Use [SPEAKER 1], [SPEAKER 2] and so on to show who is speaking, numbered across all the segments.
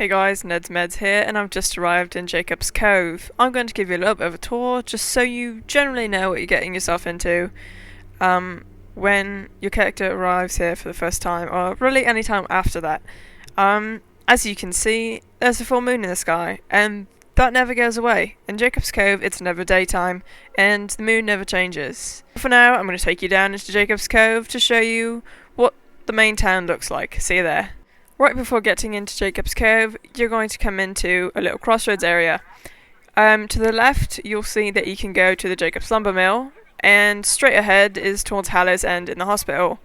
[SPEAKER 1] Hey guys, Ned's Meds here, and I've just arrived in Jakobs Cove. I'm going to give you a little bit of a tour, just so you generally know what you're getting yourself into when your character arrives here for the first time, or really any time after that. As you can see, there's a full moon in the sky, and that never goes away. In Jakobs Cove, it's never daytime, and the moon never changes. For now, I'm going to take you down into Jakobs Cove to show you what the main town looks like. See you there. Right before getting into Jakobs Cove, you're going to come into a little crossroads area. To the left, you'll see that you can go to the Jakobs Lumber Mill, and straight ahead is towards Hallow's End in the hospital.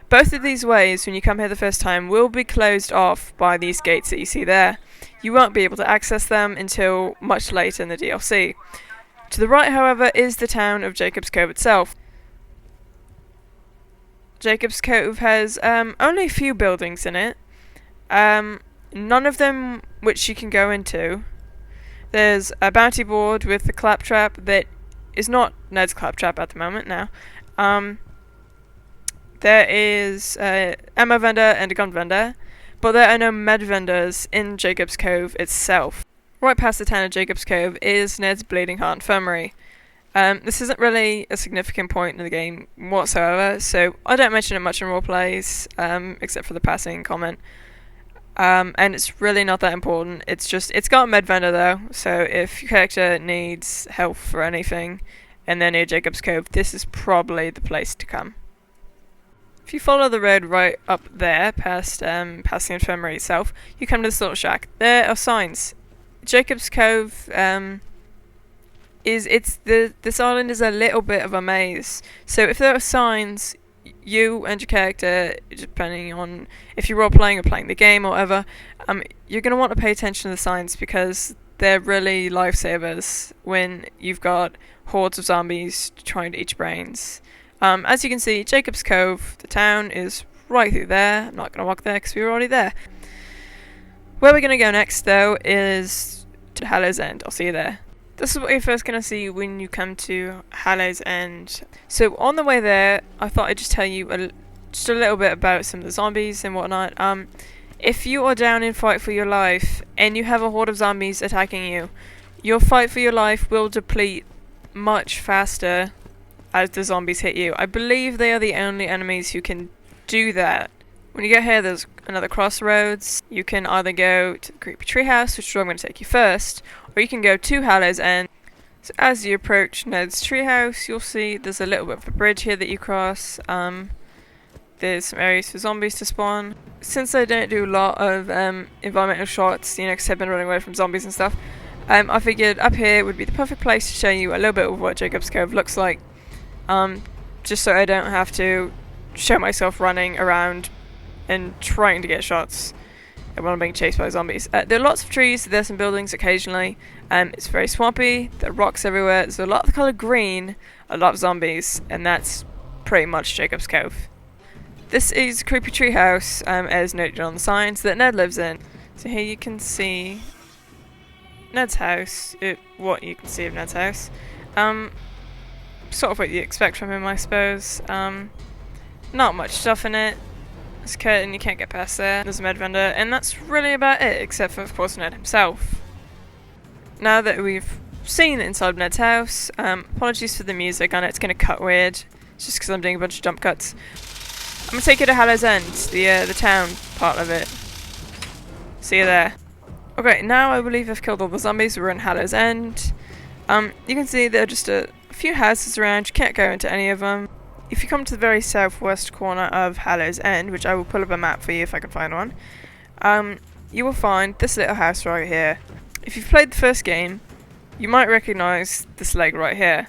[SPEAKER 1] Both of these ways, when you come here the first time, will be closed off by these gates that you see there. You won't be able to access them until much later in the DLC. To the right, however, is the town of Jakobs Cove itself. Jakobs Cove has only a few buildings in it. None of them which you can go into. There's a bounty board with the claptrap that is not Ned's claptrap at the moment now. There is a ammo vendor and a gun vendor, but there are no med vendors in Jakobs Cove itself. Right past the town of Jakobs Cove is Ned's Bleeding Heart Infirmary. This isn't really a significant point in the game whatsoever, so I don't mention it much in roleplays, except for the passing comment. And it's really not that important. It's got a med vendor though, so if your character needs help for anything and they're near Jakobs Cove, this is probably the place to come. If you follow the road right up there, past the infirmary itself, you come to this little shack. There are signs. Jakobs Cove, this island is a little bit of a maze. So if there are signs, you and your character, depending on if you're role-playing or playing the game or whatever, you're going to want to pay attention to the signs because they're really lifesavers when you've got hordes of zombies trying to eat your brains. As you can see, Jakobs Cove, the town, is right through there. I'm not going to walk there because we were already there. Where we're going to go next, though, is to Hallow's End. I'll see you there. This is what you're first going to see when you come to Hallow's End. So on the way there, I thought I'd just tell you just a little bit about some of the zombies and whatnot. If you are down in fight for your life and you have a horde of zombies attacking you, your fight for your life will deplete much faster as the zombies hit you. I believe they are the only enemies who can do that. When you get here, there's another crossroads. You can either go to the creepy treehouse, which is where I'm going to take you first, or you can go to Hallow's End. So as you approach Ned's treehouse, you'll see there's a little bit of a bridge here that you cross. There's some areas for zombies to spawn. Since I don't do a lot of environmental shots, because I've been running away from zombies and stuff, I figured up here would be the perfect place to show you a little bit of what Jakobs Cove looks like. Just so I don't have to show myself running around and trying to get shots while I'm being chased by zombies. There are lots of trees, there's some buildings occasionally, it's very swampy, there are rocks everywhere, there's a lot of the colour green, a lot of zombies, and that's pretty much Jakobs Cove. This is a creepy treehouse, as noted on the signs, that Ned lives in. So here you can see Ned's house, what you can see of Ned's house. Sort of what you expect from him, I suppose. Not much stuff in it. There's a curtain, you can't get past there. There's a med vendor, and that's really about it, except for, of course, Ned himself. Now that we've seen inside Ned's house, apologies for the music on it, it's going to cut weird. It's just because I'm doing a bunch of jump cuts. I'm going to take you to Hallow's End, the town part of it. See you there. Okay, now I believe I've killed all the zombies. We're in Hallow's End. You can see there are just a few houses around, you can't go into any of them. If you come to the very southwest corner of Hallow's End, which I will pull up a map for you if I can find one, you will find this little house right here. If you've played the first game, you might recognise this leg right here.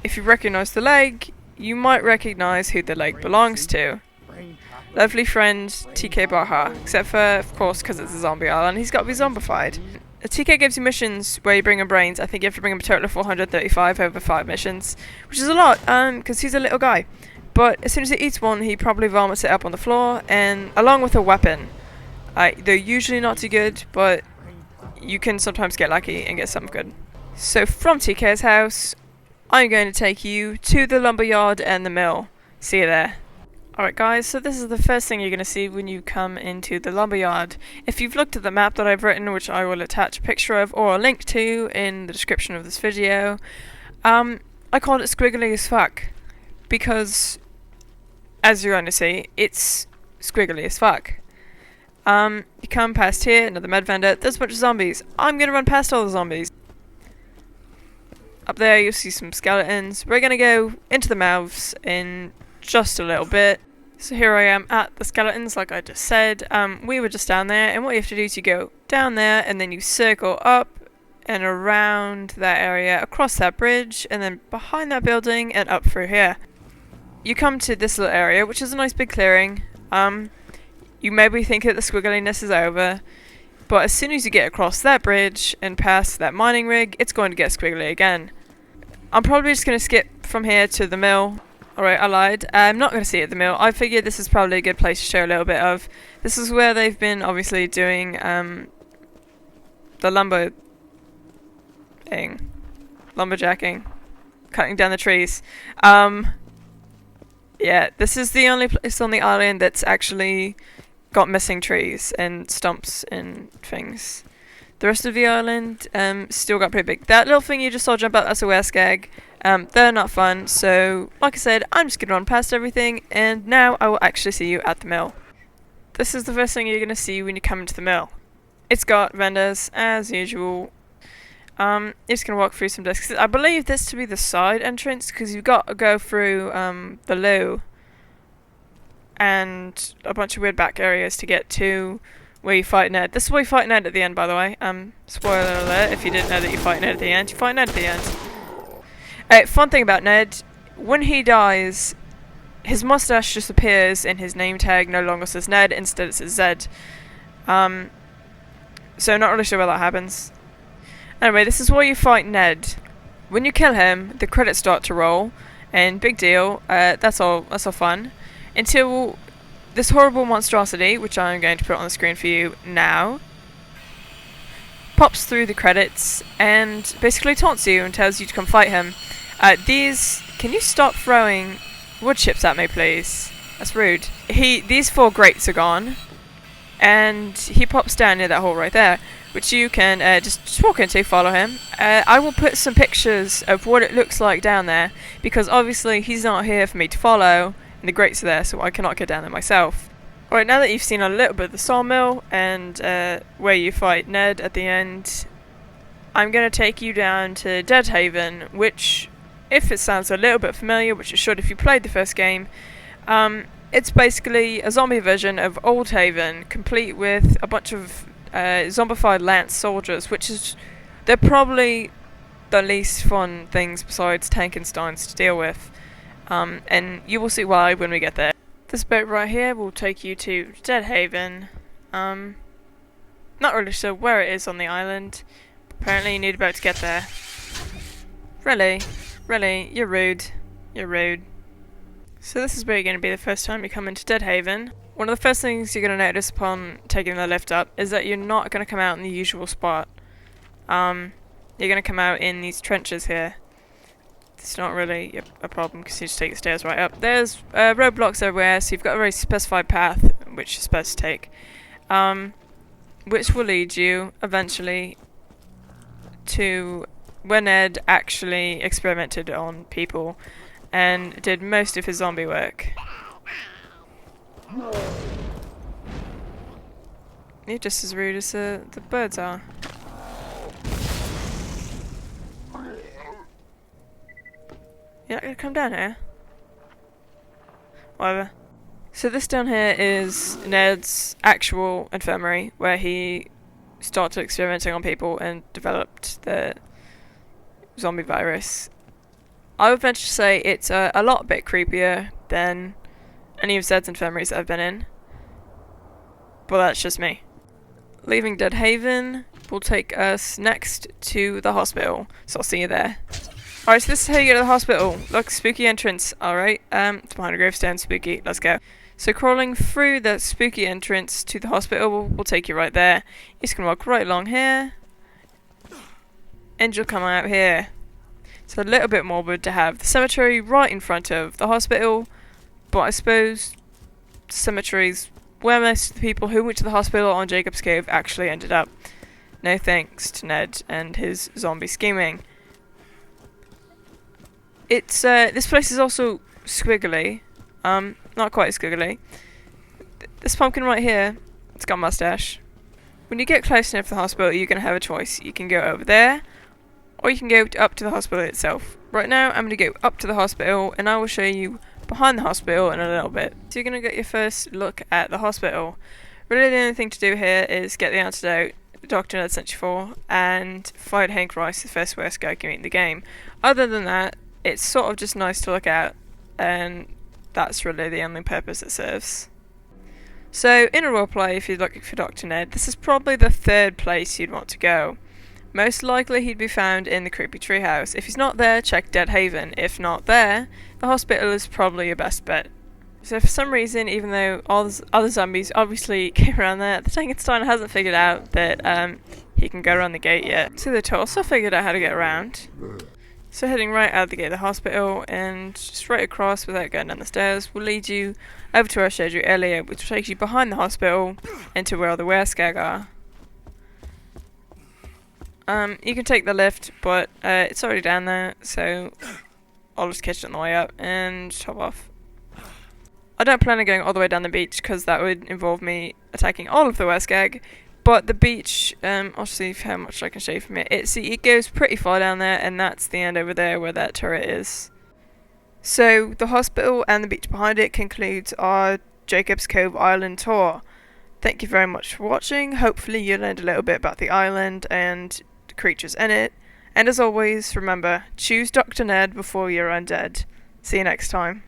[SPEAKER 1] If you recognise the leg, you might recognise who the leg belongs to. Lovely friend TK Baha, except for, of course, because it's a zombie island, he's got to be zombified. TK gives you missions where you bring him brains. I think you have to bring him a total of 435 over 5 missions, which is a lot, because he's a little guy. But as soon as he eats one, he probably vomits it up on the floor, and along with a weapon. They're usually not too good, but you can sometimes get lucky and get something good. So from TK's house, I'm going to take you to the lumberyard and the mill. See you there. Alright guys, so this is the first thing you're going to see when you come into the lumberyard. If you've looked at the map that I've written, which I will attach a picture of or a link to in the description of this video, I called it squiggly as fuck because, as you're going to see, it's squiggly as fuck. You come past here, another med vendor, there's a bunch of zombies. I'm going to run past all the zombies. Up there you'll see some skeletons. We're going to go into the mouths in just a little bit. So here I am at the skeletons, like I just said. We were just down there, and what you have to do is you go down there, and then you circle up and around that area, across that bridge, and then behind that building, and up through here. You come to this little area, which is a nice big clearing. You maybe think that the squiggliness is over, but as soon as you get across that bridge and past that mining rig, it's going to get squiggly again. I'm probably just going to skip from here to the mill. Alright, I lied. I'm not going to see it at the mill. I figured this is probably a good place to show a little bit of. This is where they've been obviously doing the lumber thing. Lumberjacking. Cutting down the trees. Yeah, this is the only place on the island that's actually got missing trees and stumps and things. The rest of the island still got pretty big. That little thing you just saw jump out, that's a wereskag. They're not fun, so like I said, I'm just going to run past everything, and now I will actually see you at the mill. This is the first thing you're going to see when you come into the mill. It's got vendors, as usual. You're just going to walk through some desks. I believe this to be the side entrance, because you've got to go through the loo and a bunch of weird back areas to get to where you fight Ned. This is where you fight Ned at the end, by the way. Spoiler alert, if you didn't know that you fight Ned at the end. You fight Ned at the end. Fun thing about Ned, when he dies, his mustache just appears and his name tag no longer says Ned, instead it says Zed. So not really sure where that happens. Anyway, this is where you fight Ned. When you kill him, the credits start to roll, and big deal, that's all fun. Until this horrible monstrosity, which I'm going to put on the screen for you now, pops through the credits and basically taunts you and tells you to come fight him. Can you stop throwing wood chips at me, please? That's rude. These 4 grates are gone, and he pops down near that hole right there, which you can just walk into, follow him. I will put some pictures of what it looks like down there, because obviously he's not here for me to follow, and the grates are there, so I cannot get down there myself. Alright, now that you've seen a little bit of the Sawmill, and where you fight Ned at the end, I'm going to take you down to Deadhaven, which, if it sounds a little bit familiar, which it should if you played the first game, it's basically a zombie version of Old Haven, complete with a bunch of zombified Lance soldiers, they're probably the least fun things besides Tankensteins to deal with. And you will see why when we get there. This boat right here will take you to Deadhaven. Not really sure where it is on the island. Apparently you need a boat to get there. Really? Really? You're rude. You're rude. So this is where you're going to be the first time you come into Deadhaven. One of the first things you're going to notice upon taking the lift up is that you're not going to come out in the usual spot. You're going to come out in these trenches here. It's not really a problem because you just take the stairs right up. There's roadblocks everywhere, so you've got a very specified path which you're supposed to take, which will lead you eventually to where Ned actually experimented on people and did most of his zombie work. You're just as rude as the birds are. You're not gonna come down here? Whatever. So this down here is Ned's actual infirmary, where he started experimenting on people and developed the zombie virus. I would venture to say it's a bit creepier than any of Zed's infirmaries that I've been in. But that's just me. Leaving Deadhaven will take us next to the hospital, so I'll see you there. Alright, so this is how you get to the hospital. Look, spooky entrance. Alright, it's behind a gravestone, spooky. Let's go. So crawling through the spooky entrance to the hospital will take you right there. You're just going to walk right along here, and you'll come out here. It's a little bit morbid to have the cemetery right in front of the hospital, but I suppose cemeteries where most of the people who went to the hospital on Jakobs Cove actually ended up. No thanks to Ned and his zombie scheming. It's this place is also squiggly. Not quite squiggly. This pumpkin right here, it's got a mustache. When you get close enough to the hospital, you're going to have a choice. You can go over there, or you can go up to the hospital itself. Right now, I'm going to go up to the hospital, and I will show you behind the hospital in a little bit. So you're going to get your first look at the hospital. Really the only thing to do here is get the antidote Dr. Ned sent you for, and fight Hank Rice, the first worst guy in the game. Other than that, it's sort of just nice to look at, and that's really the only purpose it serves. So, in a roleplay, if you're looking for Dr. Ned, this is probably the third place you'd want to go. Most likely he'd be found in the creepy treehouse. If he's not there, check Dead Haven. If not there, the hospital is probably your best bet. So for some reason, even though all the other zombies obviously came around there, the Frankenstein hasn't figured out that he can go around the gate yet. So the also figured out how to get around. So heading right out the gate of the hospital and straight across without going down the stairs will lead you over to our schedule earlier, which takes you behind the hospital into where all the wereskag are. You can take the lift, but it's already down there, so I'll just catch it on the way up and hop off. I don't plan on going all the way down the beach because that would involve me attacking all of the wereskag. But the beach, I'll see how much I can show you from it. It goes pretty far down there, and that's the end over there where that turret is. So the hospital and the beach behind it concludes our Jakobs Cove Island tour. Thank you very much for watching. Hopefully you learned a little bit about the island and the creatures in it. And as always, remember, choose Dr. Ned before you're undead. See you next time.